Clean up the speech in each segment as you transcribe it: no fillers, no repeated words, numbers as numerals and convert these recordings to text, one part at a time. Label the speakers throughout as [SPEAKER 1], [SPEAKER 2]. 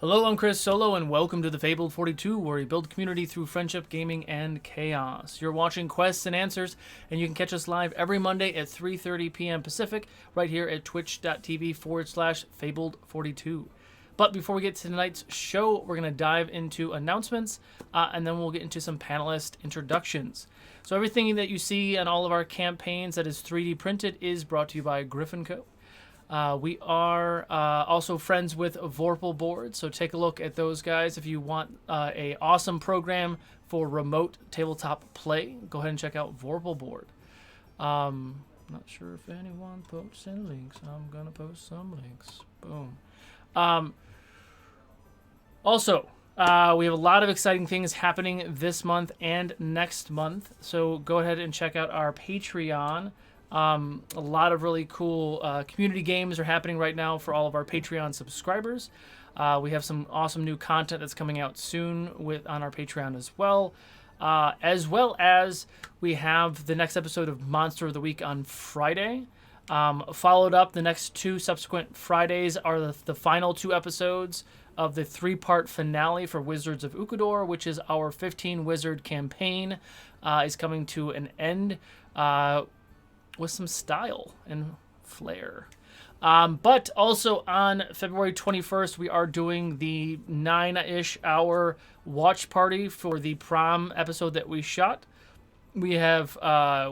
[SPEAKER 1] Hello, I'm Chris Solo, and welcome to the Fabled 42, where we build community through friendship, gaming, and chaos. You're watching Quests and Answers, and you can catch us live every Monday at 3:30 p.m. Pacific, right here at twitch.tv/Fabled42. But before we get to tonight's show, we're going to dive into announcements, and then we'll get into some panelist introductions. So everything that you see on all of our campaigns that is 3D printed is brought to you by Griffin Co. We are also friends with Vorpal Board, so take a look at those guys. If you want a awesome program for remote tabletop play, go ahead and check out Vorpal Board. Not sure if anyone posts any links. I'm going to post some links. Boom. Also, we have a lot of exciting things happening this month and next month, so go ahead and check out our Patreon. A lot of really cool community games are happening right now for all of our Patreon subscribers. We have some awesome new content that's coming out soon on our Patreon as well as we have the next episode of Monster of the Week on Friday. Followed up, the next two subsequent Fridays are the final two episodes of the 3-part finale for Wizards of Ukador, which is our 15-wizard campaign, is coming to an end. With some style and flair. But also on February 21st, we are doing the 9-ish hour watch party for the prom episode that we shot. We have,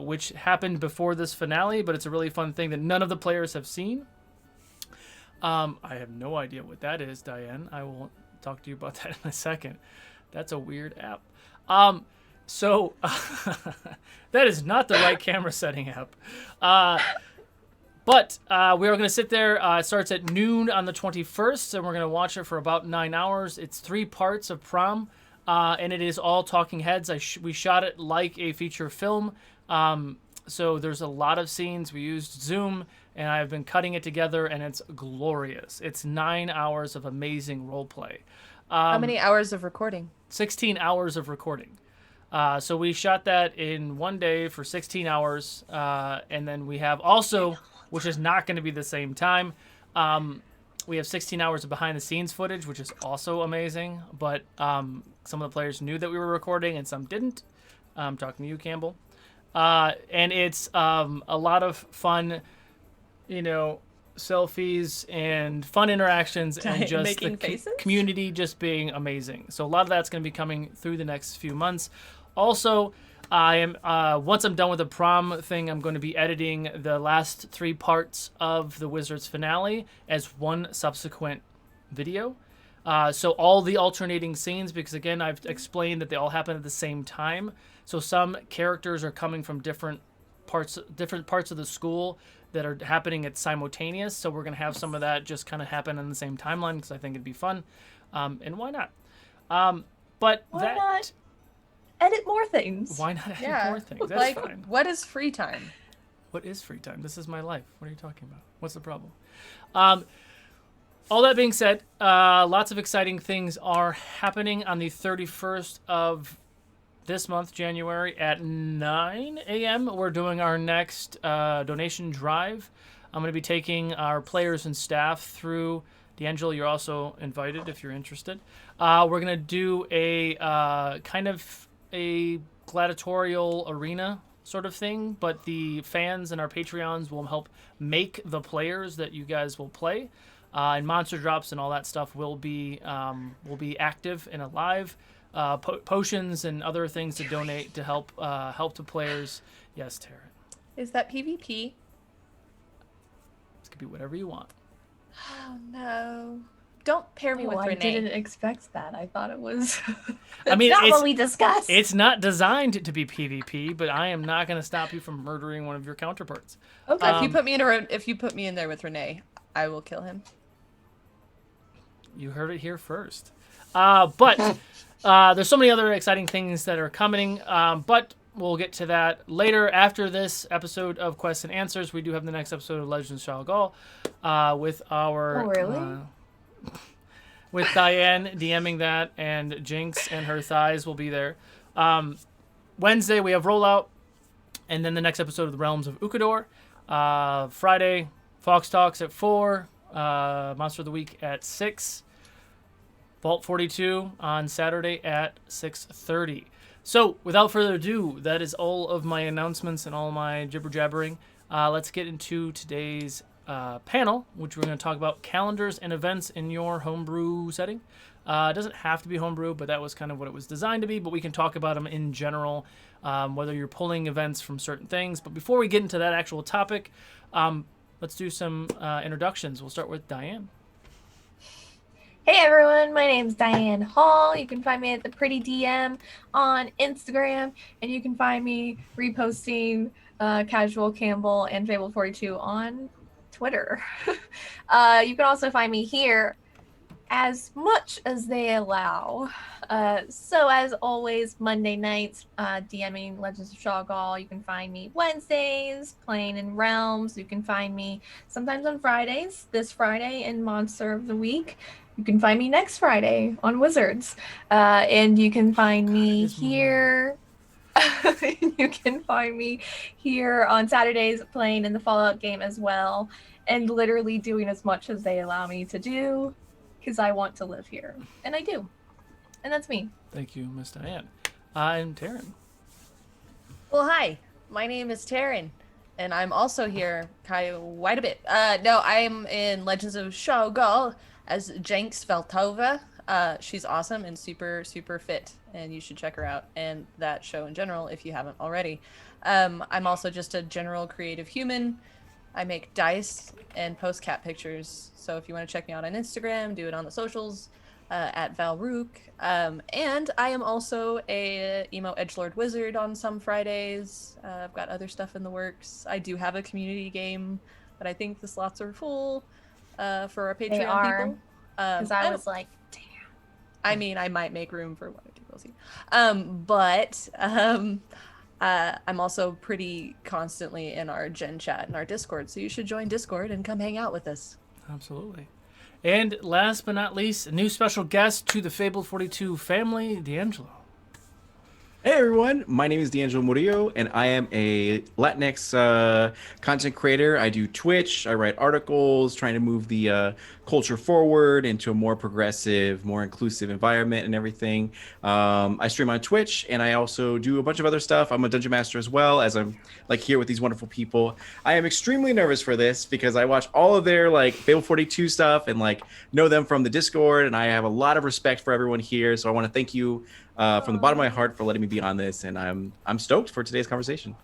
[SPEAKER 1] which happened before this finale, but it's a really fun thing that none of the players have seen. I have no idea what that is, Diane. I will talk to you about that in a second. That's a weird app. So, that is not the right camera setting app. But we are going to sit there. It starts at noon on the 21st, and we're going to watch it for about 9 hours. It's 3 parts of prom, and it is all talking heads. We shot it like a feature film. So there's a lot of scenes. We used Zoom, and I've been cutting it together, and it's glorious. It's 9 hours of amazing role play.
[SPEAKER 2] How many hours of recording?
[SPEAKER 1] 16 hours of recording. So we shot that in one day for 16 hours, and then we have also, which is not going to be the same time, we have 16 hours of behind-the-scenes footage, which is also amazing, but some of the players knew that we were recording and some didn't. I'm talking to you, Campbell. And it's a lot of fun, selfies and fun interactions and just the community just being amazing. So a lot of that's going to be coming through the next few months. Also, I am once I'm done with the prom thing, I'm going to be editing the last 3 parts of the Wizards finale as one subsequent video. So all the alternating scenes, because again, I've explained that they all happen at the same time. So some characters are coming from different parts of the school that are happening at simultaneous. So we're going to have some of that just kind of happen in the same timeline because I think it'd be fun. And why not? But
[SPEAKER 3] why not edit more things?
[SPEAKER 1] Why not edit more things? That's fine.
[SPEAKER 2] What is free time?
[SPEAKER 1] What is free time? This is my life. What are you talking about? What's the problem? All that being said, lots of exciting things are happening on the 31st of this month, January, at 9 a.m. We're doing our next donation drive. I'm going to be taking our players and staff through. DeAngelo, you're also invited if you're interested. We're going to do a kind of a gladiatorial arena sort of thing, but the fans and our Patreons will help make the players that you guys will play. And monster drops and all that stuff will be active and alive. Potions and other things to donate to help to players. Yes, Taryn.
[SPEAKER 2] Is that PvP?
[SPEAKER 1] This could be whatever you want.
[SPEAKER 2] Oh no! Don't pair me with
[SPEAKER 3] I
[SPEAKER 2] Renee.
[SPEAKER 3] didn't expect that. I thought it was.
[SPEAKER 1] I mean,
[SPEAKER 3] not what we discussed.
[SPEAKER 1] It's not designed to be PvP, but I am not going to stop you from murdering one of your counterparts.
[SPEAKER 2] Okay. If you put me in there with Renee, I will kill him.
[SPEAKER 1] You heard it here first. But there's so many other exciting things that are coming. But we'll get to that later. After this episode of Quests and Answers, we do have the next episode of Legends of Shalgal with our...
[SPEAKER 3] Oh, really?
[SPEAKER 1] With Diane DMing that, and Jinx and her thighs will be there. Wednesday, we have Rollout, and then the next episode of the Realms of Ukador. Friday, Fox Talks at 4, Monster of the Week at 6. Vault 42 on Saturday at 6:30. So, without further ado, that is all of my announcements and all my jibber jabbering. Let's get into today's panel, which we're going to talk about calendars and events in your homebrew setting. It doesn't have to be homebrew, but that was kind of what it was designed to be. But we can talk about them in general, whether you're pulling events from certain things. But before we get into that actual topic, let's do some introductions. We'll start with Dianne.
[SPEAKER 3] Hey everyone, my name's Dianne Hall. You can find me at the Pretty DM on Instagram, and you can find me reposting Casual Campbell and Fable42 on Twitter. You can also find me here as much as they allow. So as always, Monday nights, DMing Legends of Shoggoth. You can find me Wednesdays, playing in Realms. You can find me sometimes on Fridays, this Friday in Monster of the Week. You can find me next Friday on Wizards. And you can find me here. You can find me here on Saturdays playing in the Fallout game as well, and literally doing as much as they allow me to do, because I want to live here, and I do. And that's me.
[SPEAKER 1] Thank you, Miss Dianne. I'm Taryn.
[SPEAKER 2] Well, hi. My name is Taryn, and I'm also here quite a bit. No, I'm in Legends of Shoggoth as Jenks Veltova. She's awesome and super, super fit, and you should check her out, and that show in general if you haven't already. I'm also just a general creative human. I make dice and post cat pictures, so if you want to check me out on Instagram, do it on the socials, at Valrook. And I am also a emo edgelord wizard on some Fridays. I've got other stuff in the works. I do have a community game, but I think the slots are full for our Patreon people.
[SPEAKER 3] Because I was like, damn.
[SPEAKER 2] I mean, I might make room for one or two, we'll see. I'm also pretty constantly in our Gen Chat and our Discord, so you should join Discord and come hang out with us.
[SPEAKER 1] Absolutely. And last but not least, a new special guest to the Fable42 family, DeAngelo.
[SPEAKER 4] Hey everyone, my name is DeAngelo Murillo, and I am a Latinx content creator. I do Twitch, I write articles, trying to move the culture forward into a more progressive, more inclusive environment and everything. I stream on Twitch, and I also do a bunch of other stuff. I'm a dungeon master as well, as I'm like here with these wonderful people. I am extremely nervous for this because I watch all of their like Fable42 stuff and like know them from the Discord, and I have a lot of respect for everyone here. So I want to thank you from the bottom of my heart for letting me be on this, and I'm stoked for today's conversation.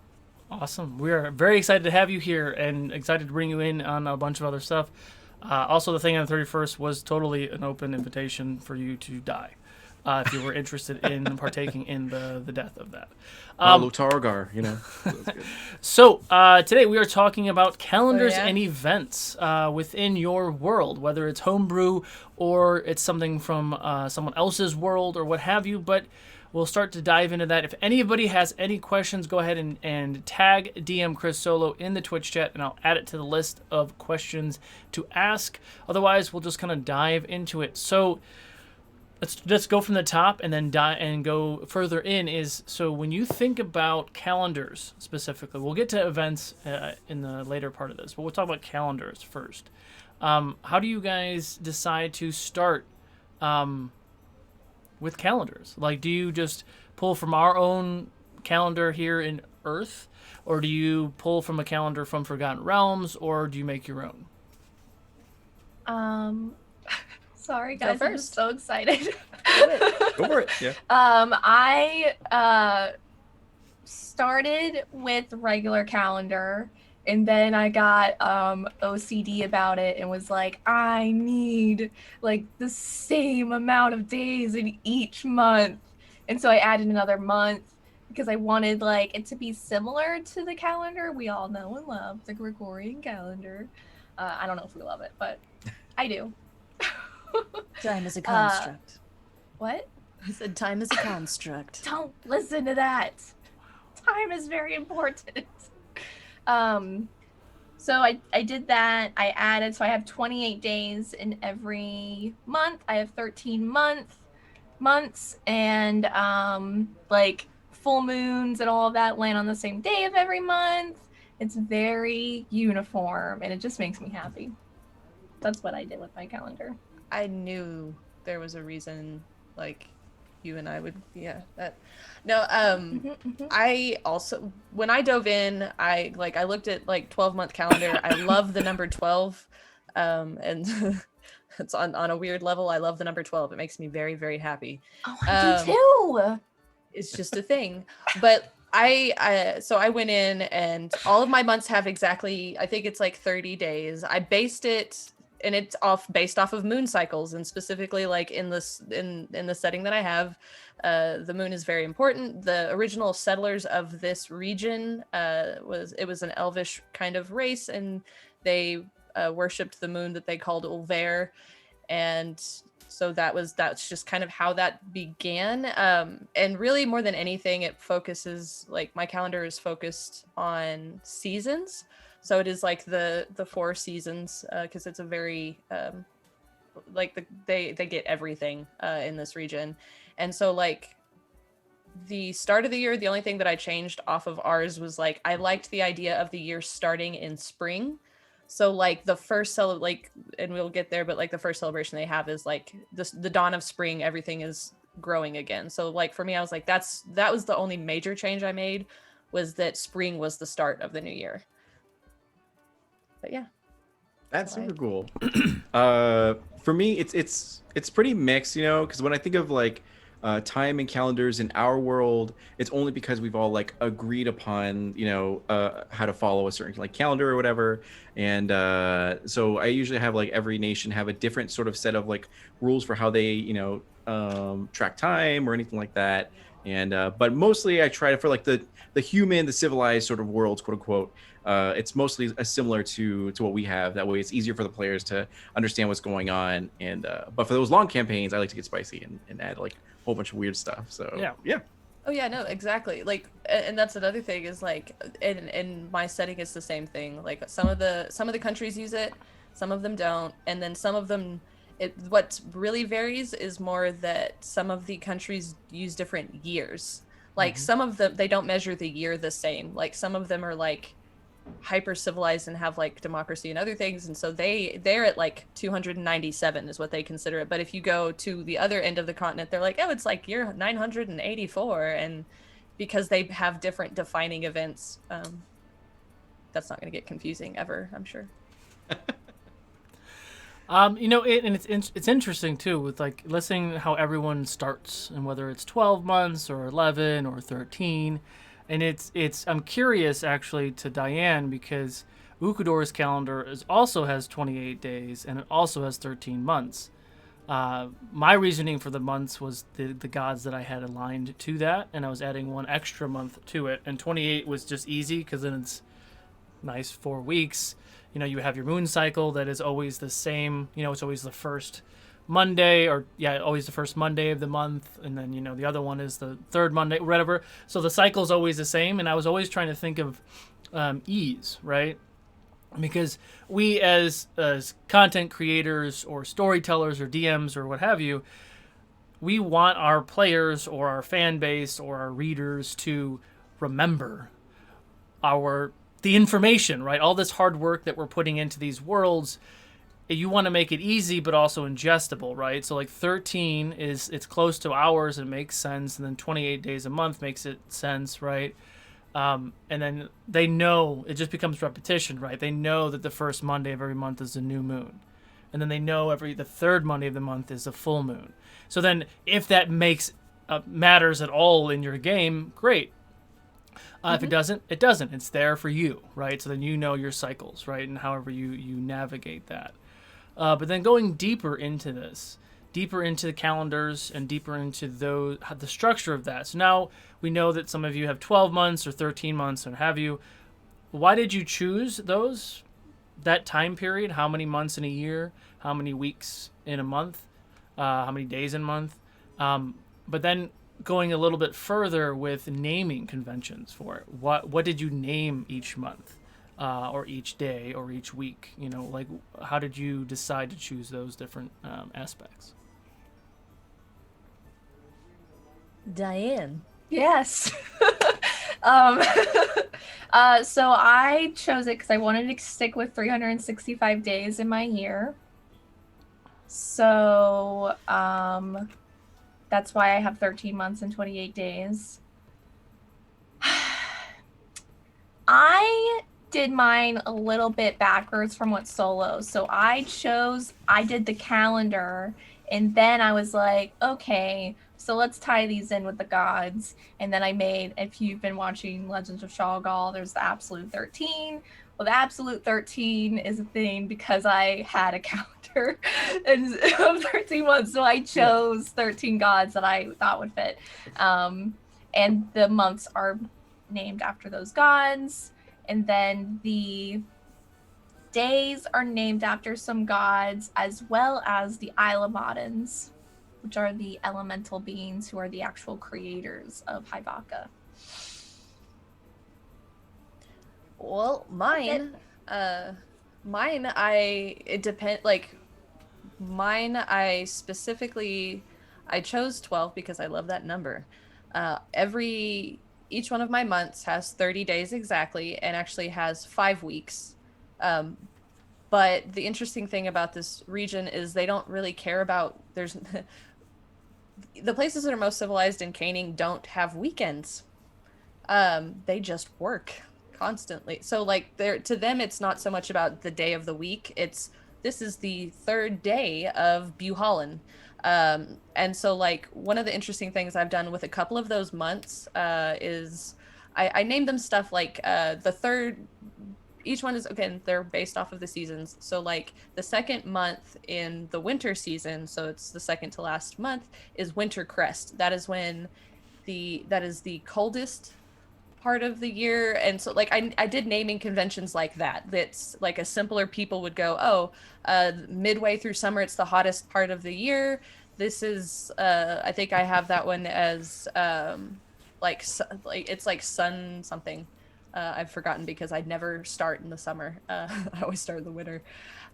[SPEAKER 1] Awesome. We are very excited to have you here and excited to bring you in on a bunch of other stuff. Also, the thing on the 31st was totally an open invitation for you to die if you were interested in partaking in the death of that.
[SPEAKER 4] Lotargar, you know.
[SPEAKER 1] So today we are talking about calendars
[SPEAKER 2] Oh, yeah?
[SPEAKER 1] and events within your world, whether it's homebrew or it's something from someone else's world or what have you. But we'll start to dive into that. If anybody has any questions, go ahead and tag DM Chris Solo in the Twitch chat, and I'll add it to the list of questions to ask. Otherwise, we'll just kind of dive into it. So let's just go from the top and then go further in. So when you think about calendars specifically, we'll get to events in the later part of this, but we'll talk about calendars first. How do you guys decide to start with calendars? Like, do you just pull from our own calendar here in Earth, or do you pull from a calendar from Forgotten Realms, or do you make your own?
[SPEAKER 3] Sorry guys, I'm just
[SPEAKER 2] first.
[SPEAKER 3] so excited.
[SPEAKER 4] Go for it. Yeah.
[SPEAKER 3] I started with regular calendar, and then I got OCD about it and was like, I need like the same amount of days in each month. And so I added another month because I wanted like it to be similar to the calendar we all know and love, the Gregorian calendar. I don't know if we love it, but I do.
[SPEAKER 2] Time is a construct.
[SPEAKER 3] What?
[SPEAKER 2] I said time is a construct.
[SPEAKER 3] Don't listen to that. Time is very important. So I did that. I added, so I have 28 days in every month. I have 13 months, and like full moons and all of that land on the same day of every month. It's very uniform, and it just makes me happy. That's what I did with my calendar.
[SPEAKER 2] I knew there was a reason, like, you and I would, yeah, that. No, I also, when I dove in, I looked at like 12-month calendar. I love the number 12, and it's on a weird level. I love the number 12. It makes me very, very happy.
[SPEAKER 3] Oh, I do too.
[SPEAKER 2] It's just a thing. But so I went in, and all of my months have exactly, I think it's like 30 days. I based it, and it's based off of moon cycles, and specifically like in this in the setting that I have, the moon is very important. The original settlers of this region was an elvish kind of race, and they worshipped the moon that they called Ulver, and so that's just kind of how that began. And really, more than anything, it focuses, like, my calendar is focused on seasons. So it is like the 4 seasons, because it's a very they get everything in this region. And so, like, the start of the year, the only thing that I changed off of ours was, like, I liked the idea of the year starting in spring. So, like, the first and we'll get there, but like the first celebration they have is like the dawn of spring. Everything is growing again. So, like, for me, I was like, that was the only major change I made, was that spring was the start of the new year. But yeah,
[SPEAKER 4] That's super cool. For me, it's pretty mixed, you know, because when I think of like time and calendars in our world, it's only because we've all like agreed upon, you know, how to follow a certain like calendar or whatever. And so I usually have like every nation have a different sort of set of like rules for how they, you know, track time or anything like that. And but mostly I try to, for like the human, the civilized sort of worlds, quote unquote, it's mostly similar to what we have. That way it's easier for the players to understand what's going on. And but for those long campaigns, I like to get spicy and add like a whole bunch of weird stuff. So yeah.
[SPEAKER 2] Oh yeah, no, exactly. Like, and that's another thing is, like, in my setting, it's the same thing. Like, some of the countries use it, some of them don't, and then some of them, what really varies is more that some of the countries use different years. Like, some of them, they don't measure the year the same. Like, some of them are like hyper civilized and have like democracy and other things, and so they're at like 297 is what they consider it. But if you go to the other end of the continent, they're like, oh, it's like year 984, and because they have different defining events, that's not going to get confusing ever, I'm sure.
[SPEAKER 1] You know, it's interesting too, with like listening how everyone starts, and whether it's 12 months or 11 or 13. And I'm curious actually to Dianne, because Ukudor's calendar also has 28 days, and it also has 13 months. My reasoning for the months was the gods that I had aligned to that, and I was adding one extra month to it. And 28 was just easy, because then it's nice 4 weeks. You know, you have your moon cycle that is always the same. You know, it's always the first Monday, always the first Monday of the month, and then, you know, the other one is the third Monday, whatever. So the cycle's always the same, and I was always trying to think of ease, right? Because we as content creators or storytellers or DMs or what have you, we want our players or our fan base or our readers to remember the information, right? All this hard work that we're putting into these worlds. You want to make it easy, but also ingestible, right? So like 13 it's close to hours, and makes sense. And then 28 days a month makes it sense, right? And then they know, it just becomes repetition, right? They know that the first Monday of every month is a new moon. And then they know the third Monday of the month is a full moon. So then if that matters at all in your game, great. If it doesn't, it doesn't. It's there for you, right? So then you know your cycles, right? And however you navigate that. But then going deeper into the calendars, and deeper into the structure of that. So now we know that some of you have 12 months or 13 months, and have you. Why did you choose that time period? How many months in a year? How many weeks in a month? How many days in a month? But then going a little bit further with naming conventions for it. What did you name each month? Or each day or each week, you know, like, how did you decide to choose those different aspects?
[SPEAKER 2] Dianne.
[SPEAKER 3] Yes. So I chose it because I wanted to stick with 365 days in my year. So that's why I have 13 months and 28 days. I did mine a little bit backwards from what solo. So I did the calendar, and then I was like, okay, so let's tie these in with the gods. And then I made, if you've been watching Legends of Shawgal, there's the Absolute 13. Well, the Absolute 13 is a thing because I had a calendar of 13 months. So I chose 13 gods that I thought would fit. And the months are named after those gods. And then the days are named after some gods, as well as the Ilamadans, which are the elemental beings who are the actual creators of Hybaka.
[SPEAKER 2] Well, mine, it depend, like, mine, I chose 12 because I love that number. Each one of my months has 30 days exactly, and actually has 5 weeks. But the interesting thing about this region is they don't really care about, the places that are most civilized in Caning don't have weekends. They just work constantly. So like to them, it's not so much about the day of the week. This is the third day of Buhallen. And so like one of the interesting things I've done with a couple of those months is I named them stuff like the third. Each one is, again, they're based off of the seasons. So like the second month in the winter season, so it's the second to last month, is Winter Crest. That is the coldest part of the year. And so like I did naming conventions like that. That's like a simpler people would go, midway through summer, it's the hottest part of the year. This is I think I have that one as it's like sun something. I've forgotten because I never start in the summer. I always start in the winter.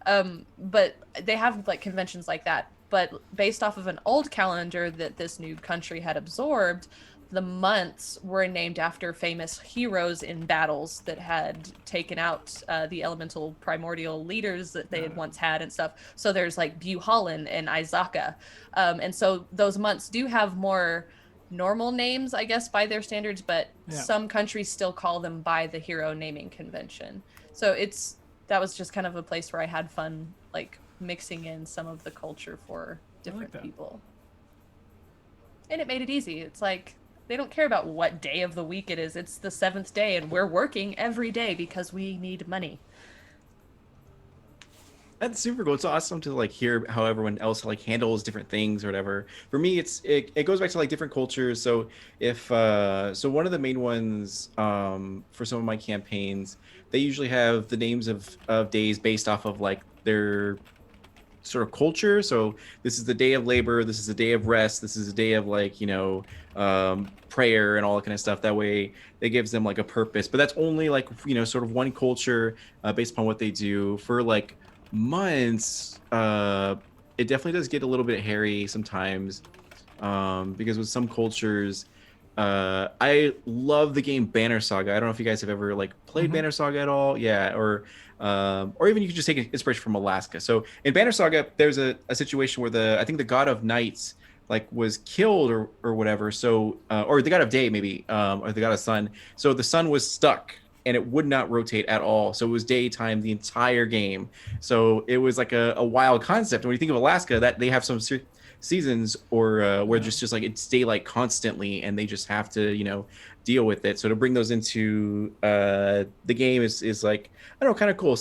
[SPEAKER 2] But they have like conventions like that. But based off of an old calendar that this new country had absorbed, the months were named after famous heroes in battles that had taken out the elemental primordial leaders that they had once had and stuff. So there's like Buhallen and Izaka. And so those months do have more normal names, I guess, by their standards, but some countries still call them by the hero naming convention. So that was just kind of a place where I had fun, like mixing in some of the culture for different people. And it made it easy. It's like, they don't care about what day of the week it is. It's the 7th day and we're working every day because we need money.
[SPEAKER 4] That's super cool. It's awesome to like hear how everyone else like handles different things or whatever. For me, it goes back to like different cultures. So if so one of the main ones for some of my campaigns, they usually have the names of days based off of like their sort of culture. So this is the day of labor, this is the day of rest, this is a day of like, prayer and all that kind of stuff. That way it gives them like a purpose. But that's only like, sort of one culture based upon what they do. For like months, it definitely does get a little bit hairy sometimes, because with some cultures, I love the game Banner Saga. I don't know if you guys have ever like played Banner Saga at all. Yeah, or even you could just take inspiration from Alaska. So in Banner Saga, there's a situation where I think the god of nights like was killed or whatever. So or the god of day maybe, or the god of sun. So the sun was stuck and it would not rotate at all. So it was daytime the entire game. So it was like a wild concept. And when you think of Alaska, that they have some seasons or where just like it's daylight constantly and they just have to deal with it. So to bring those into the game is like, I don't know, kind of cool.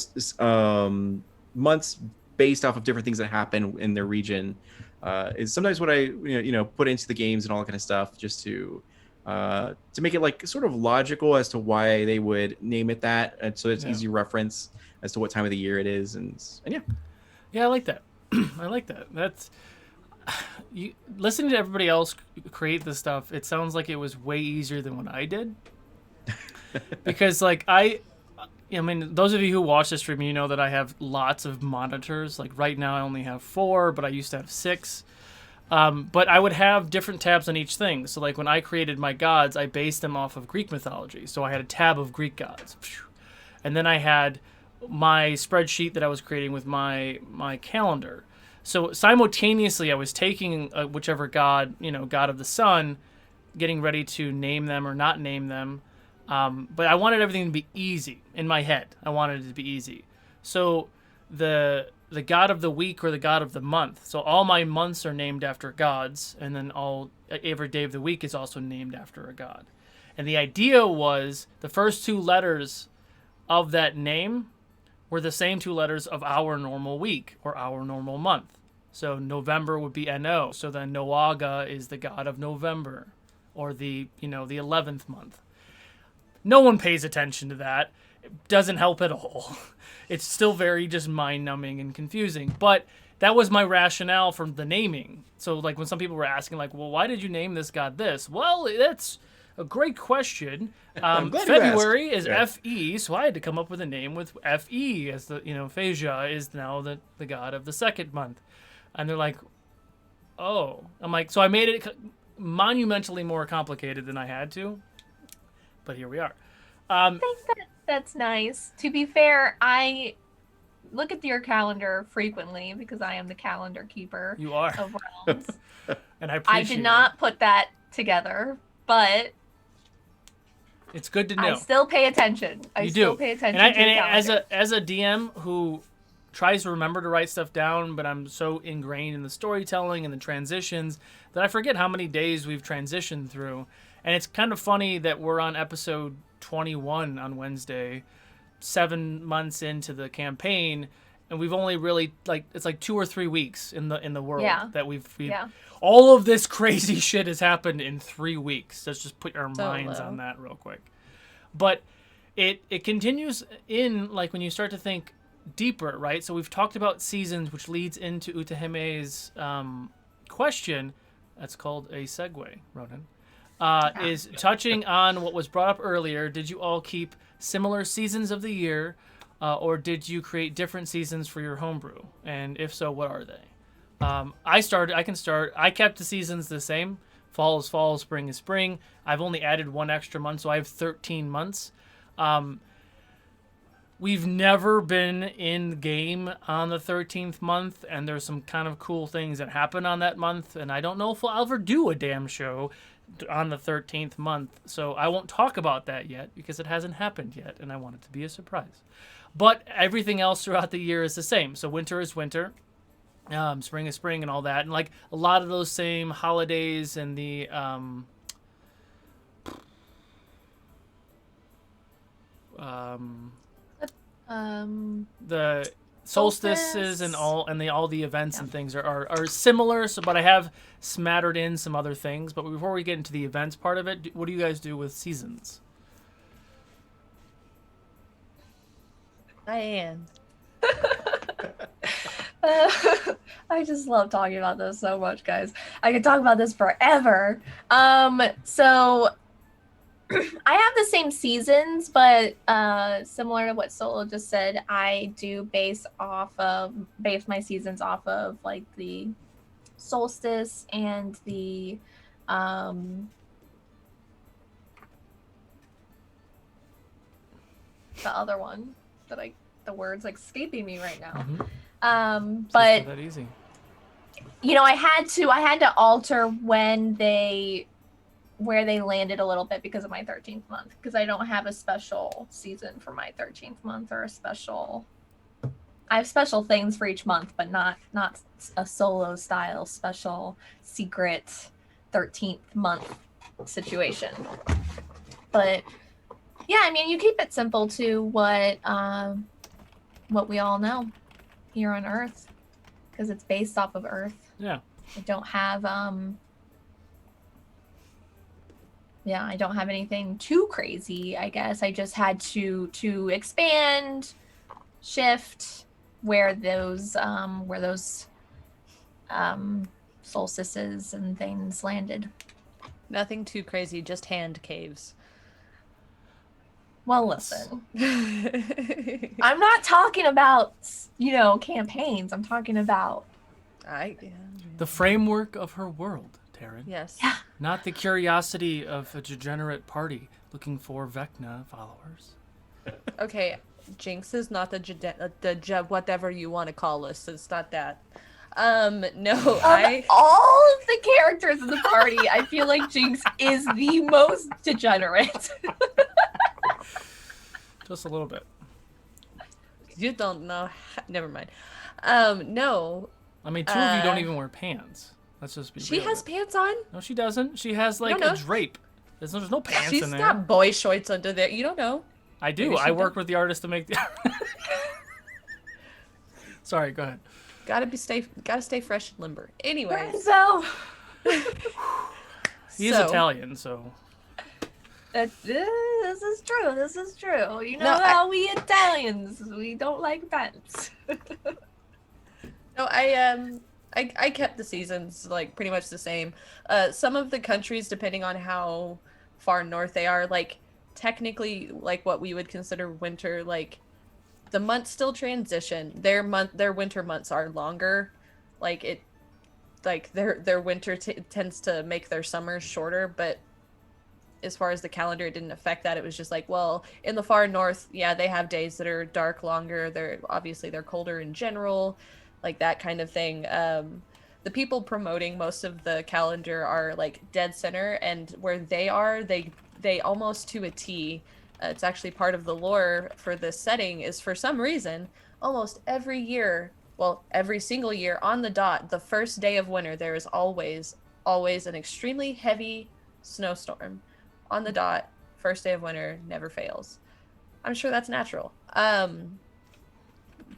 [SPEAKER 4] Months based off of different things that happen in their region is sometimes what I put into the games and all that kind of stuff, just to make it like sort of logical as to why they would name it that, and so it's easy reference as to what time of the year it is. And
[SPEAKER 1] I like that. I like that. That's you listening to everybody else create this stuff. It sounds like it was way easier than what I did, because like I mean, those of you who watch this stream, you know that I have lots of monitors. Like right now I only have 4, but I used to have 6. But I would have different tabs on each thing. So like when I created my gods, I based them off of Greek mythology. So I had a tab of Greek gods. And then I had my spreadsheet that I was creating with my calendar. So simultaneously, I was taking whichever god, god of the sun, getting ready to name them or not name them. But I wanted everything to be easy in my head. I wanted it to be easy. So the god of the week or the god of the month. So all my months are named after gods, and then every day of the week is also named after a god. And the idea was the first two letters of that name were the same two letters of our normal week or our normal month. So November would be No. So then Noaga is the god of November, or the 11th month. No one pays attention to that. It doesn't help at all. It's still very just mind-numbing and confusing. But that was my rationale for the naming. So like when some people were asking like, well, why did you name this god this? Well, that's a great question. February is Fe, so I had to come up with a name with Fe as the, Phasia is now the god of the second month. And they're like, oh. I'm like, so I made it monumentally more complicated than I had to. But here we are.
[SPEAKER 3] I think that's nice. To be fair, I look at your calendar frequently because I am the calendar keeper.
[SPEAKER 1] You are.
[SPEAKER 3] Of realms.
[SPEAKER 1] And I appreciate
[SPEAKER 3] I did not put that together, but
[SPEAKER 1] it's good to know.
[SPEAKER 3] I still pay attention. I still pay attention to your calendar.
[SPEAKER 1] As a DM who tries to remember to write stuff down, but I'm so ingrained in the storytelling and the transitions that I forget how many days we've transitioned through. And it's kind of funny that we're on episode 21 on Wednesday, 7 months into the campaign, and we've only really it's like 2 or 3 weeks in the world that we've all of this crazy shit has happened in 3 weeks. Let's just put our minds on that real quick. But it continues in like when you start to think deeper, right? So we've talked about seasons, which leads into Utaheme's question. That's called a segue, Ronan. Is touching on what was brought up earlier. Did you all keep similar seasons of the year, or did you create different seasons for your homebrew? And if so, what are they? I can start. I kept the seasons the same. Fall is fall, spring is spring. I've only added 1 extra month, so I have 13 months. We've never been in game on the 13th month, and there's some kind of cool things that happen on that month, and I don't know if we'll ever do a damn show on the 13th month, so I won't talk about that yet because it hasn't happened yet, and I want it to be a surprise. But everything else throughout the year is the same. So winter is winter, spring is spring, and all that, and like a lot of those same holidays and the solstices and all the events and things are similar. So, but I have smattered in some other things. But before we get into the events part of it, what do you guys do with seasons?
[SPEAKER 2] Diane.
[SPEAKER 3] I just love talking about this so much, guys. I could talk about this forever. So I have the same seasons, but similar to what Solo just said, I do base my seasons off of like the solstice and the other one that the word's like escaping me right now.
[SPEAKER 1] Mm-hmm.
[SPEAKER 3] But
[SPEAKER 1] that easy.
[SPEAKER 3] I had to alter where they landed a little bit because of my 13th month, because I don't have a special season for my 13th month or I have special things for each month, but not a solo style special secret 13th month situation. But yeah, I mean, you keep it simple to what we all know here on Earth, because it's based off of Earth.
[SPEAKER 1] Yeah.
[SPEAKER 3] I don't have I don't have anything too crazy, I guess. I just had to expand, shift where those solstices and things landed.
[SPEAKER 2] Nothing too crazy, just hand caves.
[SPEAKER 3] Well, listen. I'm not talking about, campaigns. I'm talking about
[SPEAKER 1] the framework of her world, Taryn.
[SPEAKER 2] Yes.
[SPEAKER 3] Yeah.
[SPEAKER 1] Not the curiosity of a degenerate party looking for Vecna followers.
[SPEAKER 2] Okay, Jinx is not the whatever you want to call us. It's not that. No,
[SPEAKER 3] Of all of the characters in the party, I feel like Jinx is the most degenerate.
[SPEAKER 1] Just a little bit.
[SPEAKER 2] you don't know. Never mind. No,
[SPEAKER 1] I mean, two of you don't even wear pants. Let's just be
[SPEAKER 2] she
[SPEAKER 1] real.
[SPEAKER 2] has pants on.
[SPEAKER 1] No, she doesn't. She has like
[SPEAKER 2] No.
[SPEAKER 1] a drape. There's no pants
[SPEAKER 2] She's
[SPEAKER 1] in there.
[SPEAKER 2] got boy shorts under there. You don't know.
[SPEAKER 1] I do.
[SPEAKER 2] Maybe she
[SPEAKER 1] I work
[SPEAKER 2] don't.
[SPEAKER 1] with the artist to make the. Sorry, go ahead.
[SPEAKER 2] Gotta stay fresh and limber. Anyways,
[SPEAKER 3] So,
[SPEAKER 1] He's
[SPEAKER 2] So-
[SPEAKER 1] Italian, so.
[SPEAKER 3] this is true. This is true. You know
[SPEAKER 2] No,
[SPEAKER 3] how we Italians, we don't like pants.
[SPEAKER 2] no, I kept the seasons like pretty much the same. Some of the countries, depending on how far north they are, like technically like what we would consider winter, like the months still transition. Their winter months are longer. Like their winter tends to make their summers shorter, but as far as the calendar, it didn't affect that. It was just like, well, in the far north, yeah, they have days that are dark longer. They're colder in general, like that kind of thing. The people promoting most of the calendar are like dead center, and where they are, they almost to a T. It's actually part of the lore for this setting is for some reason, almost every year, well, every single year on the dot, the first day of winter, there is always an extremely heavy snowstorm. On the dot, first day of winter, never fails. I'm sure that's natural.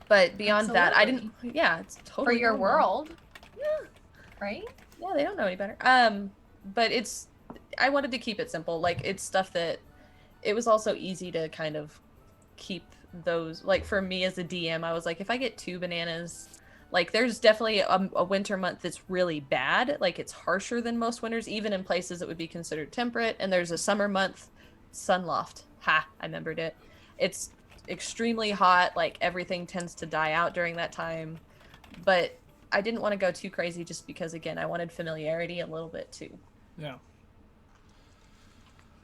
[SPEAKER 2] But beyond that, I didn't. Yeah, it's totally
[SPEAKER 3] For your
[SPEAKER 2] normal.
[SPEAKER 3] world. Yeah. Right?
[SPEAKER 2] Yeah, they don't know any better. But I wanted to keep it simple. Like it's stuff that it was also easy to kind of keep those. Like for me as a DM, I was like, if I get 2 bananas, like there's definitely a winter month that's really bad. Like it's harsher than most winters, even in places that would be considered temperate. And there's a summer month, Sunloft. Ha, I remembered it. It's extremely hot. Like everything tends to die out during that time. But I didn't want to go too crazy just because, again, I wanted familiarity a little bit too.
[SPEAKER 1] Yeah.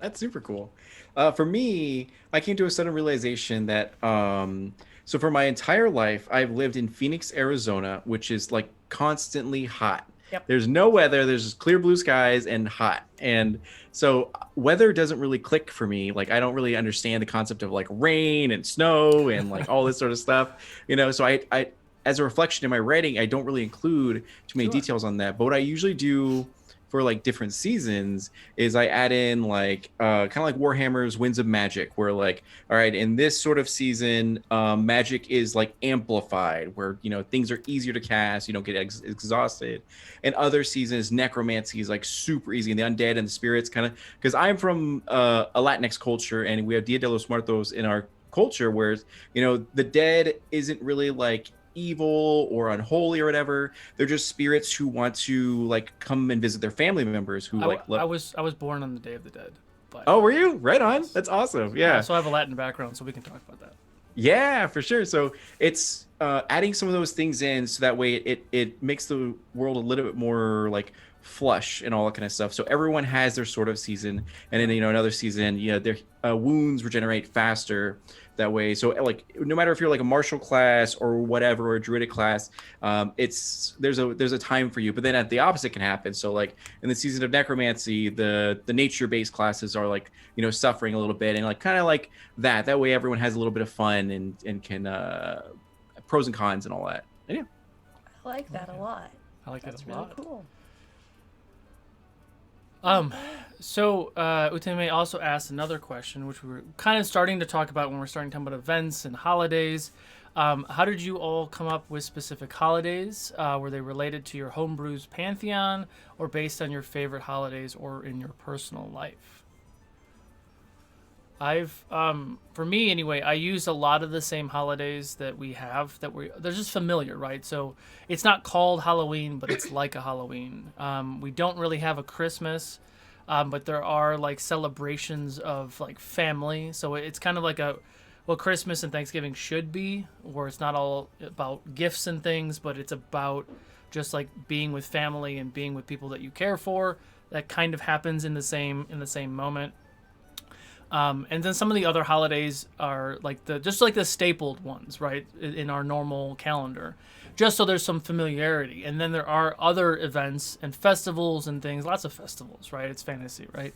[SPEAKER 4] That's super cool. For me, I came to a sudden realization that so for my entire life, I've lived in Phoenix, Arizona, which is like constantly hot.
[SPEAKER 2] Yep.
[SPEAKER 4] There's no weather. There's just clear blue skies and hot. And so weather doesn't really click for me. Like I don't really understand the concept of like rain and snow and like all this sort of stuff. So I as a reflection in my writing, I don't really include too many details on that. But what I usually do for like different seasons is I add in like kind of like Warhammer's Winds of Magic, where like, all right, in this sort of season, magic is like amplified, where things are easier to cast, you don't get exhausted. And other seasons, necromancy is like super easy, and the undead and the spirits kind of, because I'm from a Latinx culture, and we have Dia de los Muertos in our culture, whereas the dead isn't really like evil or unholy or whatever. They're just spirits who want to like come and visit their family members who
[SPEAKER 1] I was born on the Day of the Dead. But
[SPEAKER 4] Oh, were you? Right on. That's awesome. Yeah.
[SPEAKER 1] So I have a Latin background, so we can talk about that.
[SPEAKER 4] Yeah, for sure. So it's adding some of those things in so that way it makes the world a little bit more like flush and all that kind of stuff. So everyone has their sort of season, and then another season, their wounds regenerate faster that way. So like no matter if you're like a martial class or whatever, or a druidic class, there's a time for you. But then at the opposite can happen. So like in the season of necromancy, the nature based classes are like suffering a little bit, and like kind of like that way everyone has a little bit of fun and can pros and cons and all that. And yeah,
[SPEAKER 2] I like that a lot.
[SPEAKER 1] I like
[SPEAKER 2] That's
[SPEAKER 1] that a
[SPEAKER 2] really
[SPEAKER 1] lot.
[SPEAKER 2] cool.
[SPEAKER 1] So Uteme also asked another question, which we were kind of starting to talk about when we're starting to talk about events and holidays. How did you all come up with specific holidays? Were they related to your homebrew's pantheon, or based on your favorite holidays, or in your personal life? For me anyway, I use a lot of the same holidays that we have they're just familiar, right? So it's not called Halloween, but it's like a Halloween. We don't really have a Christmas, but there are like celebrations of like family. So it's kind of like what Christmas and Thanksgiving should be, where it's not all about gifts and things, but it's about just like being with family and being with people that you care for. That kind of happens in the same moment. And then some of the other holidays are like the stapled ones, right, in our normal calendar, just so there's some familiarity. And then there are other events and festivals and things, lots of festivals, right? It's fantasy, right?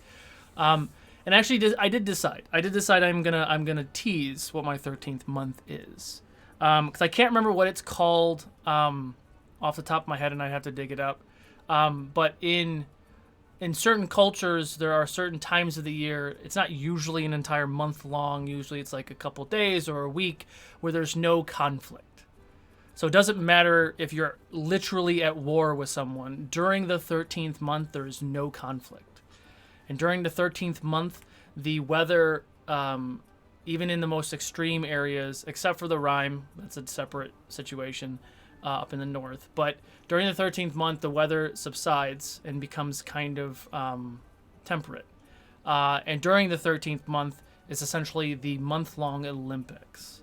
[SPEAKER 1] And actually, I did decide I'm gonna tease what my 13th month is, because I can't remember what it's called off the top of my head, and I'd have to dig it up. But in certain cultures, there are certain times of the year. It's not usually an entire month long. Usually, it's like a couple days or a week where there's no conflict. So it doesn't matter if you're literally at war with someone. During the 13th month, there is no conflict. And during the 13th month, the weather, even in the most extreme areas, except for the Rime, that's a separate situation up in the north. But during the 13th month, the weather subsides and becomes kind of temperate. And during the 13th month, it's essentially the month-long Olympics.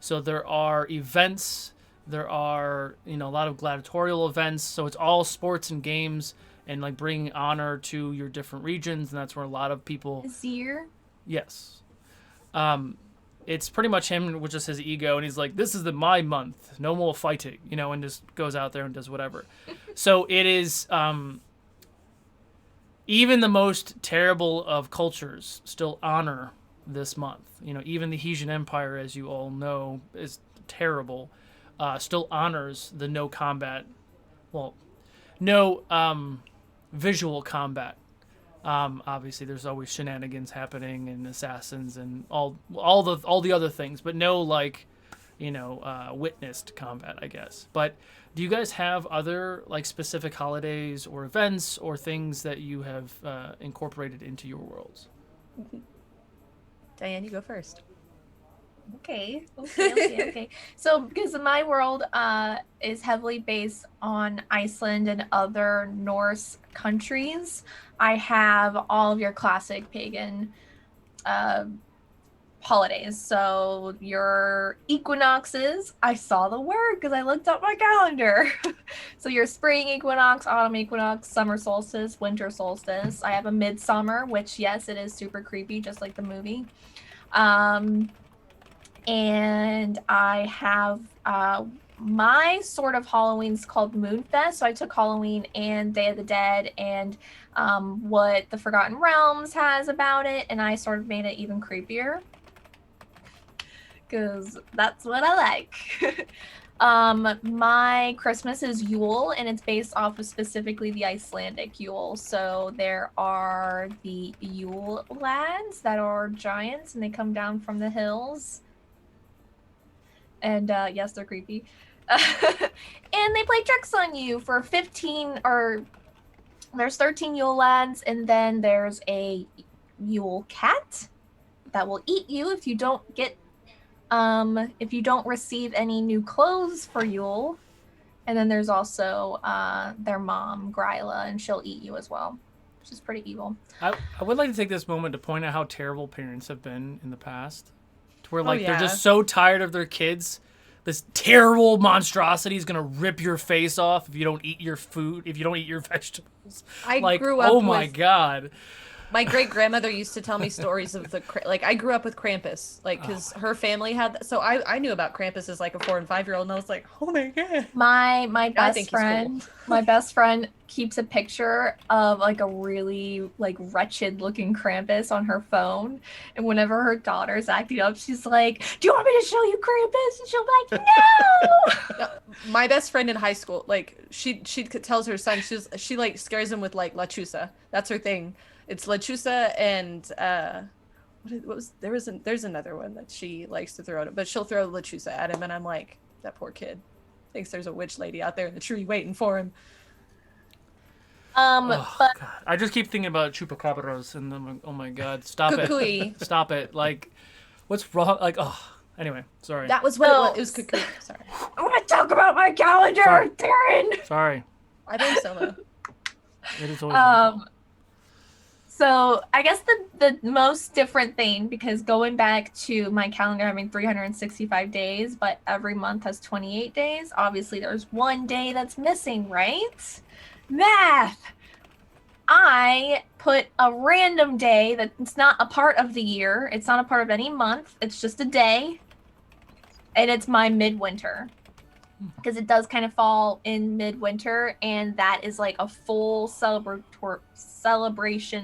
[SPEAKER 1] So there are events, there are a lot of gladiatorial events. So it's all sports and games, and like bringing honor to your different regions, and that's where a lot of people.
[SPEAKER 3] Zir?
[SPEAKER 1] Yes. It's pretty much him with just his ego, and he's like, "This is my month, no more fighting," and just goes out there and does whatever. So it is. Even the most terrible of cultures still honor this month. Even the Hesian Empire, as you all know, is terrible. Still honors the no combat. Well, no. Visual combat. Obviously, there's always shenanigans happening and assassins and all the other things, but no witnessed combat, I guess. But do you guys have other like specific holidays or events or things that you have incorporated into your worlds?
[SPEAKER 2] Diane, you go first.
[SPEAKER 3] Okay. So, because my world is heavily based on Iceland and other Norse countries, I have all of your classic pagan holidays. So your equinoxes, I saw the word because I looked up my calendar. So your spring equinox, autumn equinox, summer solstice, winter solstice. I have a midsummer, which yes, it is super creepy, just like the movie. And I have my sort of Halloween's called Moonfest. So I took Halloween and Day of the Dead and what the Forgotten Realms has about it, and I sort of made it even creepier because that's what I like. My Christmas is Yule, and it's based off of specifically the Icelandic Yule. So there are the Yule lads that are giants, and they come down from the hills. And yes, they're creepy. And they play tricks on you for 15, or there's 13 Yule lads, and then there's a Yule cat that will eat you if you don't receive any new clothes for Yule. And then there's also their mom, Gryla, and she'll eat you as well, which is pretty evil.
[SPEAKER 1] I would like to take this moment to point out how terrible parents have been in the past. To where they're just so tired of their kids. This terrible monstrosity is going to rip your face off if you don't eat your food, if you don't eat your vegetables.
[SPEAKER 2] I grew up
[SPEAKER 1] oh my God.
[SPEAKER 2] My great-grandmother used to tell me stories of I grew up with Krampus, because her family had that. So I knew about Krampus as like a 4 and 5-year-old, and I was like, oh my God.
[SPEAKER 3] My best friend, cool. My best friend keeps a picture of like a really like wretched looking Krampus on her phone, and whenever her daughter's acting up, she's like, do you want me to show you Krampus? And she'll be like, no.
[SPEAKER 2] My best friend in high school, she tells her son, she like scares him with like Lechusa. That's her thing. It's Lechusa and there's another one that she likes to throw at him, but she'll throw Lechusa at him, and I'm like, that poor kid thinks there's a witch lady out there in the tree waiting for him.
[SPEAKER 1] But God. I just keep thinking about chupacabras, and I'm like, oh my God, stop
[SPEAKER 2] Kukui.
[SPEAKER 1] it, stop it! Like, what's wrong? Like, anyway, sorry.
[SPEAKER 2] That was what it was. Kukui. Sorry.
[SPEAKER 3] I want to talk about my calendar, Taryn.
[SPEAKER 1] Sorry.
[SPEAKER 2] I think so.
[SPEAKER 1] It is always.
[SPEAKER 3] So I guess the most different thing, because going back to my calendar having 365 days, but every month has 28 days, obviously there's one day that's missing, right? Math! I put a random day that's not a part of the year. It's not a part of any month. It's just a day. And it's my midwinter. Because it does kind of fall in midwinter, and that is like a full celebration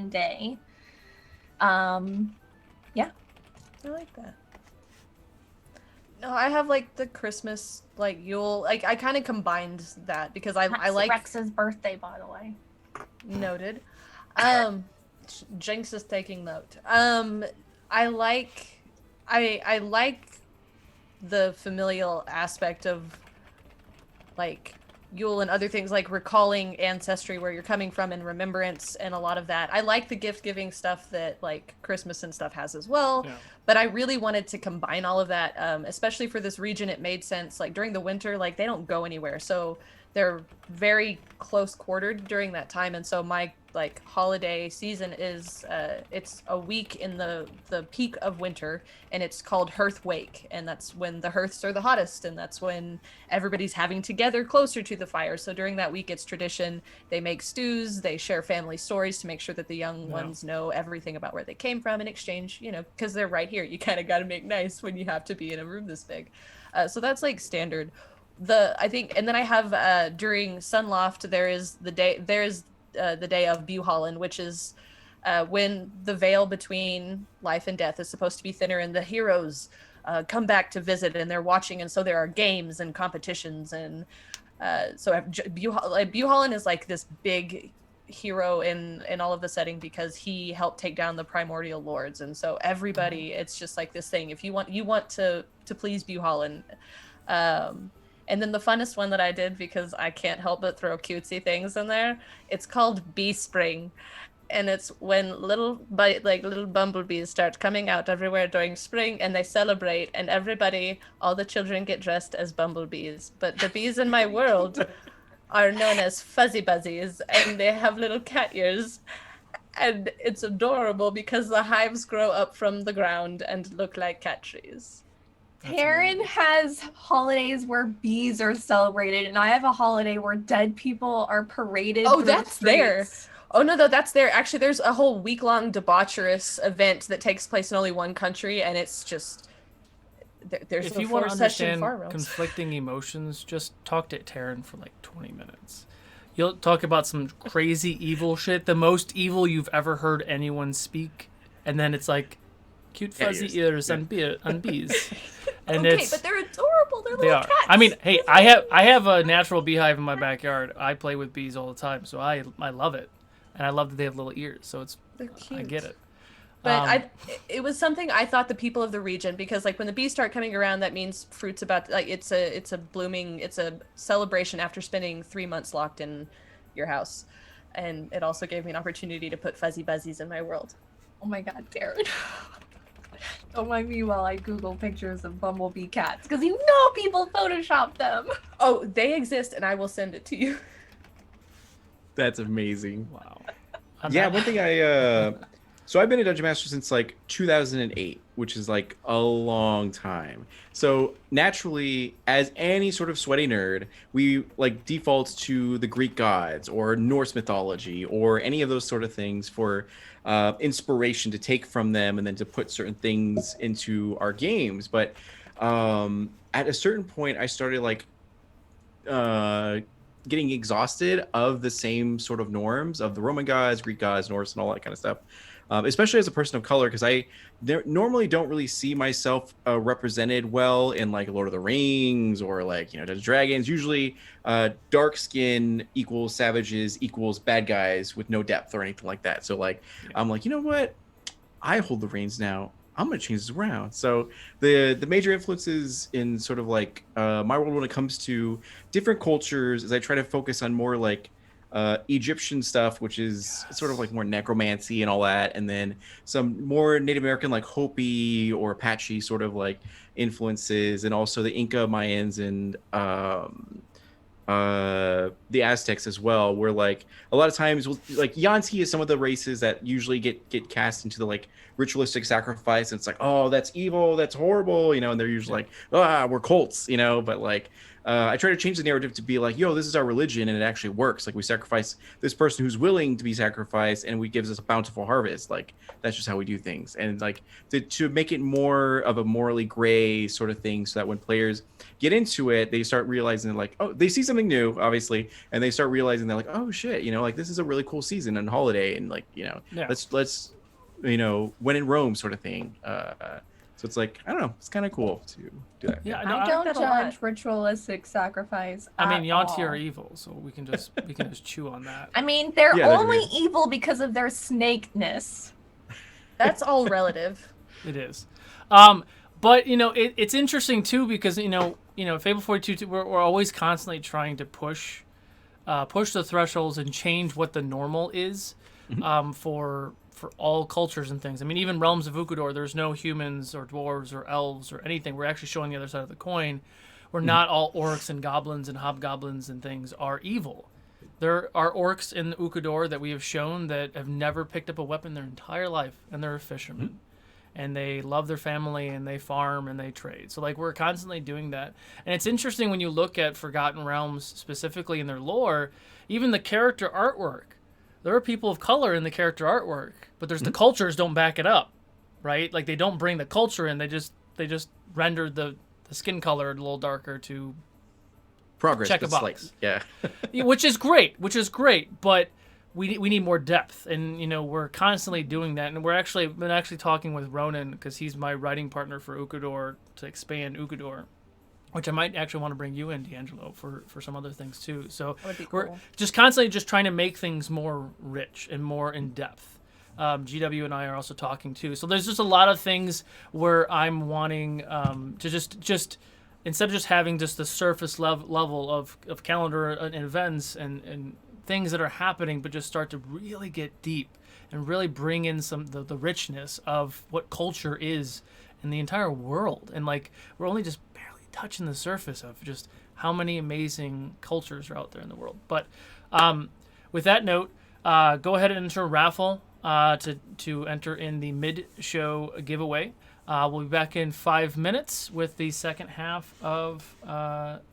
[SPEAKER 3] day. Yeah.
[SPEAKER 2] I like that. No, I have like the Christmas, like Yule. Like I kind of combined that because I
[SPEAKER 3] That's
[SPEAKER 2] like
[SPEAKER 3] Rex's birthday, by the way.
[SPEAKER 2] noted. Jinx is taking note. I like I like the familial aspect of like Yule and other things, like recalling ancestry, where you're coming from, and remembrance, and a lot of that. I like the gift giving stuff that like Christmas and stuff has as well.
[SPEAKER 1] Yeah.
[SPEAKER 2] But I really wanted to combine all of that, especially for this region. It made sense. Like during the winter, like they don't go anywhere, so they're very close quartered during that time. And so my like holiday season is it's a week in the peak of winter, and it's called Hearth Wake, and that's when the hearths are the hottest, and that's when everybody's having to gather closer to the fire. So during that week, it's tradition. They make stews, they share family stories to make sure that the young ones know everything about where they came from in exchange, you know, because they're right here. You kind of got to make nice when you have to be in a room this big. So that's like standard. I think, and then I have during Sunloft, there's the day of Buhallen, which is when the veil between life and death is supposed to be thinner, and the heroes come back to visit, and they're watching, and so there are games and competitions, and so Buhallen is like this big hero in all of the setting because he helped take down the primordial lords, and so everybody, it's just like this thing. If you want to please Buhallen. And then the funnest one that I did, because I can't help but throw cutesy things in there, it's called Bee Spring. And it's when little bumblebees start coming out everywhere during spring, and they celebrate, and everybody, all the children get dressed as bumblebees. But the bees in my world are known as fuzzy buzzies, and they have little cat ears. And it's adorable because the hives grow up from the ground and look like cat trees.
[SPEAKER 3] Taryn has holidays where bees are celebrated, and I have a holiday where dead people are paraded.
[SPEAKER 2] Oh,
[SPEAKER 3] through
[SPEAKER 2] that's
[SPEAKER 3] the
[SPEAKER 2] there.
[SPEAKER 3] streets.
[SPEAKER 2] Oh no, that's there. Actually, there's a whole week-long debaucherous event that takes place in only one country, and it's just there's
[SPEAKER 1] If
[SPEAKER 2] a
[SPEAKER 1] you want to
[SPEAKER 2] four-session
[SPEAKER 1] understand
[SPEAKER 2] farm realms.
[SPEAKER 1] conflicting emotions, just talk to Taryn for like 20 minutes. You'll talk about some crazy evil shit, the most evil you've ever heard anyone speak, and then it's like cute fuzzy ears and bees. And
[SPEAKER 2] Okay, but they're adorable. They're
[SPEAKER 1] they
[SPEAKER 2] little
[SPEAKER 1] are.
[SPEAKER 2] cats.
[SPEAKER 1] I mean, hey, I have a natural beehive in my backyard. I play with bees all the time, so I love it, and I love that they have little ears. So
[SPEAKER 2] They're cute.
[SPEAKER 1] I get it.
[SPEAKER 2] But it was something I thought the people of the region, because like when the bees start coming around, that means fruit's about, like it's a celebration after spending 3 months locked in your house, and it also gave me an opportunity to put fuzzy buzzies in my world.
[SPEAKER 3] Oh my god, Taryn. Don't mind me while I Google pictures of bumblebee cats, because you know people Photoshop them.
[SPEAKER 2] Oh, they exist, and I will send it to you.
[SPEAKER 4] That's amazing.
[SPEAKER 1] Wow.
[SPEAKER 4] Yeah, one thing so I've been a Dungeon Master since like 2008, which is like a long time. So naturally, as any sort of sweaty nerd, we like default to the Greek gods or Norse mythology or any of those sort of things for inspiration to take from them and then to put certain things into our games. But at a certain point, I started like getting exhausted of the same sort of norms of the Roman gods, Greek gods, Norse, and all that kind of stuff. Especially as a person of color, because I normally don't really see myself represented well in like Lord of the Rings or like, Dungeons and Dragons. Usually dark skin equals savages equals bad guys with no depth or anything like that. So like, I'm like, you know what? I hold the reins now. I'm going to change this around. So the major influences in sort of like my world when it comes to different cultures is I try to focus on more like Egyptian stuff, which is sort of like more necromancy and all that, and then some more Native American like Hopi or Apache sort of like influences, and also the Inca, Mayans, and the Aztecs as well, where like a lot of times like Yanti is some of the races that usually get cast into the like ritualistic sacrifice, and it's like, oh, that's evil, that's horrible, you know, and they're usually like, we're cults, you know. But like I try to change the narrative to be like, yo, this is our religion and it actually works. Like we sacrifice this person who's willing to be sacrificed, and we gives us a bountiful harvest. Like that's just how we do things. And like to make it more of a morally gray sort of thing, so that when players get into it, they start realizing like, oh, they see something new, obviously, and they start realizing they're like, oh shit, you know, like this is a really cool season and holiday, and like, you know, let's you know, when in Rome sort of thing. So it's like, I don't know, it's kind of cool to do that.
[SPEAKER 1] Yeah,
[SPEAKER 3] I don't judge ritualistic sacrifice.
[SPEAKER 1] I mean, Yanti
[SPEAKER 3] all.
[SPEAKER 1] are evil, so we can just chew on that.
[SPEAKER 3] I mean, they're
[SPEAKER 4] Yeah, they're
[SPEAKER 3] only
[SPEAKER 4] weird.
[SPEAKER 3] evil because of their snakeness.
[SPEAKER 2] That's all relative.
[SPEAKER 1] It is. But you know, it's interesting too, because you know, Fable 42, we're always constantly trying to push the thresholds and change what the normal is, for all cultures and things. I mean, even Realms of Ukudor, there's no humans or dwarves or elves or anything. We're actually showing the other side of the coin. We're not all orcs and goblins and hobgoblins and things are evil. There are orcs in Ukudor that we have shown that have never picked up a weapon their entire life, and they're a fisherman. And they love their family, and they farm, and they trade. So, like, we're constantly doing that. And it's interesting when you look at Forgotten Realms, specifically in their lore, even the character artwork. There are people of color in the character artwork, but there's the cultures don't back it up, right? Like, they don't bring the culture in. They just render the skin color a little darker to
[SPEAKER 4] Progress,
[SPEAKER 1] check a
[SPEAKER 4] but
[SPEAKER 1] box.
[SPEAKER 4] slight. Yeah.
[SPEAKER 1] which is great, but we need more depth, and you know, we're constantly doing that. And we're been actually talking with Ronan, because he's my writing partner for Ukudor, to expand Ukudor, which I might actually want to bring you in, DeAngelo, for some other things too. So
[SPEAKER 2] That would be
[SPEAKER 1] we're
[SPEAKER 2] cool.
[SPEAKER 1] just constantly just trying to make things more rich and more in depth. GW and I are also talking too. So there's just a lot of things where I'm wanting to just instead of just having just the surface level of calendar and events and things that are happening, but just start to really get deep and really bring in the richness of what culture is in the entire world. And like, we're only just barely touching the surface of just how many amazing cultures are out there in the world. But with that note, go ahead and enter a raffle to enter in the mid-show giveaway. We'll be back in 5 minutes with the second half of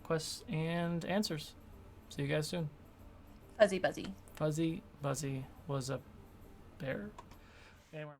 [SPEAKER 1] quests and answers. See you guys soon.
[SPEAKER 2] Fuzzy Buzzy.
[SPEAKER 1] Fuzzy Buzzy was a bear. Anyway.